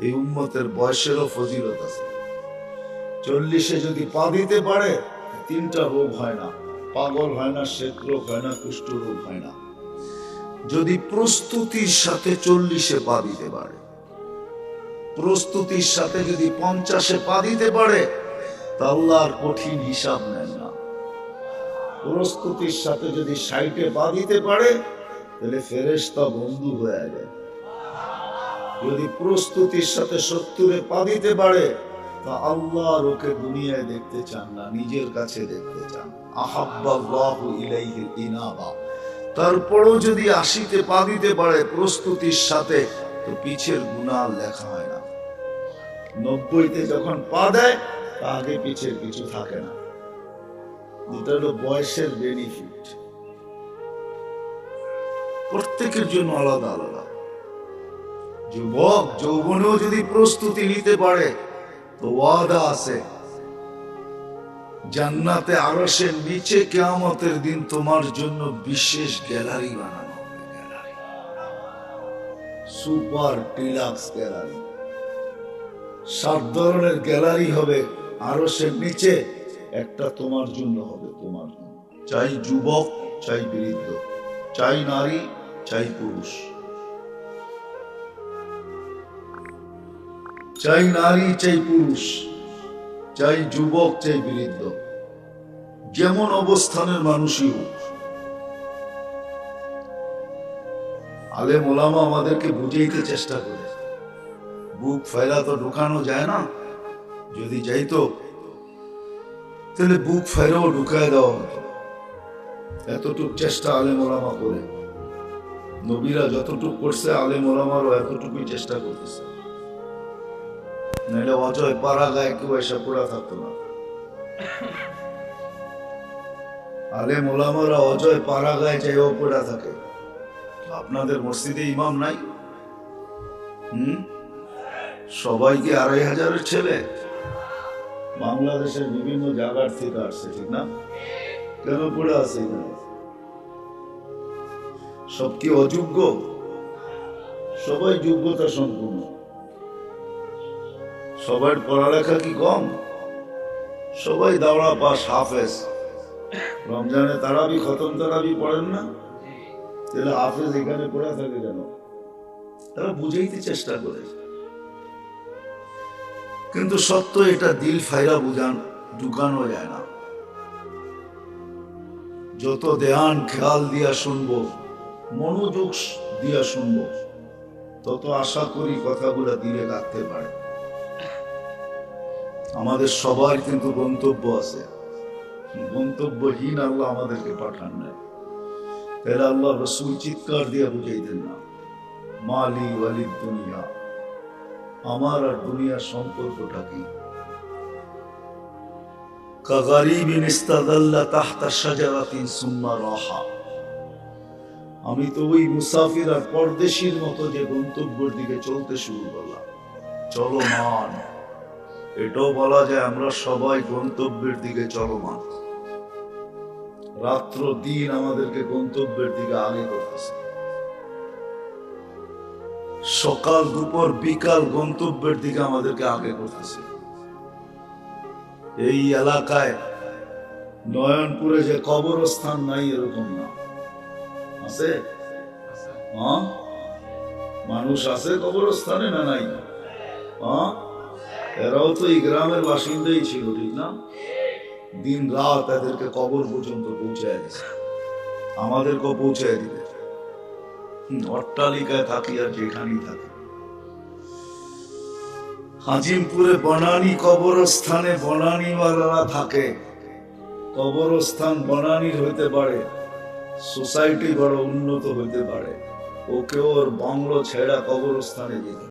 এই উম্মতের বয়সেরও ফজিলত আছে। 40-এ যদি পা দিতে পারে 3টা রোগ হয় না, পাগল হয় না, শ্বেত রোগ হয় না, কুষ্ঠ রোগ হয় না। যদি প্রস্তুতির সাথে 40-এ পা দিতে পারে, প্রস্তুতির সাথে যদি 50-এ পা দিতে পারে, তা আল্লাহর কঠিন হিসাব নেন না। প্রস্তুতির সাথে যদি 60-এ পা দিতে পারে, তাহলে ফেরেশতা বন্ধু হয়ে যায়। যদি প্রস্তুতির সাথে 70-এ পা দিতে পারে, তা আল্লাহ ওকে দুনিয়ায় দেখতে চান না, নিজের কাছে দেখতে চান। আহাব্বাল্লাহু ইলাইহিল ইনাবা। তারপরও যদি 80-তে পা দিতে পারে প্রস্তুতির সাথে, তো পিছের গুনাহ লেখা হয় না। 90-তে যখন পা দেয়, তা আগে পিছের কিছু থাকে না। এটা হলো বয়সের বেনিফিট। প্রত্যেকের জন্য আলাদা আলাদা। যুবক যৌবনেও যদি প্রস্তুতি নিতে পারে, তো ওয়াদা আছে, জান্নাতে আরশের নিচে কিয়ামতের দিন তোমার জন্য বিশেষ গ্যালারি বানানো হবে। গ্যালারি, সুপার ডিলাক্স গ্যালারি, 7 ধরনের গ্যালারি হবে আরশের নিচে। একটা তোমার জন্য হবে, তোমার জন্য। চাই যুবক, চাই বৃদ্ধ, চাই নারী, চাই পুরুষ, চাই নারী, চাই পুরুষ, চাই যুবক, চাই বৃদ্ধ, যেমন অবস্থানের মানুষই হোক। আলেম ওলামা আমাদেরকে বুঝাইতে চেষ্টা করে, বুক ফাইলা তো ঢুকানো যায় না। যদি যাইতো, তাহলে বুক ফাইলাও ঢুকায় দেওয়া হতো। এতটুক চেষ্টা আলেম ওলামা করে। নবীরা যতটুক করছে, আলেম ওলামারও এতটুকুই চেষ্টা করতেছে। নাহলে অজয় পাড়া গায়ে কেউ এসে পড়া থাকতো না। আলেম ওলামারা অজয় পাড়া গায়ে যাইও পড়া থাকে। আপনাদের মসজিদে ইমাম নাই? সবাই কি 2500-এর ছেলে? বাংলাদেশের বিভিন্ন জায়গার থেকে আসছে, ঠিক না? কেন পড়ে আছে? সব কি অযোগ্য? সবাই যোগ্যতা সম্পূর্ণ। সবার পড়ালেখা কি কম? সবাই দাওড়া পাস, হাফেজ। রমজানে তারাবি, খতম তারাবি পড়েন না? তাহলে হাফেজ এখানে পড়ে থাকে কেন? তারা বুঝাইতে চেষ্টা করে, কিন্তু সত্য এটা দিল ফাইরা ঢুকানো যায় না। যত ধ্যান খেয়াল দিয়া শুনবো, মনোযোগ দিয়া শুনবো, তত আশা করি কথাগুলা দিলে লাগতে পারে। আমাদের সবার কিন্তু গন্তব্য আছে, গন্তব্যহীন আল্লাহ আমাদেরকে পাঠান নাই। তাহলে আল্লাহ রসুল চিৎকার দিয়ে বুঝাইতেন না, মালি ওয়ালিদ দুনিয়া, আমার আর দুনিয়ার সম্পর্কটা কি? কাগারিবিন ইস্তাদাল্লা তাহতা শাজারাতিন সুম্মা রাহা। আমি তো ওই মুসাফির আর পরদেশীর মতো যে গন্তব্যের দিকে চলতে শুরু করলাম, চলমান। এটাও বলা যায় আমরা সবাই গন্তব্যের দিকে চলমান। রাত্র দিন আমাদেরকে গন্তব্যের দিকে আগে করতেছে। সকাল দুপুর বিকাল গন্তব্যের দিকে আমাদেরকে আগে করতেছে। এই এলাকায় নয়নপুরে যে কবরস্থান নাই এরকম না, আছে? মানুষ আছে কবরস্থানে না নাই? এরাও তো এই গ্রামের বাসিন্দাই ছিল, ঠিক না? দিন রাত এদেরকে কবর পর্যন্ত পৌঁছায় দিচ্ছে, আমাদেরকেও পৌঁছায় দিবে। অট্টালিকায় থাকি আর যেখানেই থাকি। হাজিমপুরে বনানী কবরস্থানে বনানীওয়ালারা থাকে। কবরস্থান বনানীর হইতে পারে, সোসাইটি বড় উন্নত হইতে পারে, ওকে ওর বাংলো ছেড়া কবরস্থানে যেতে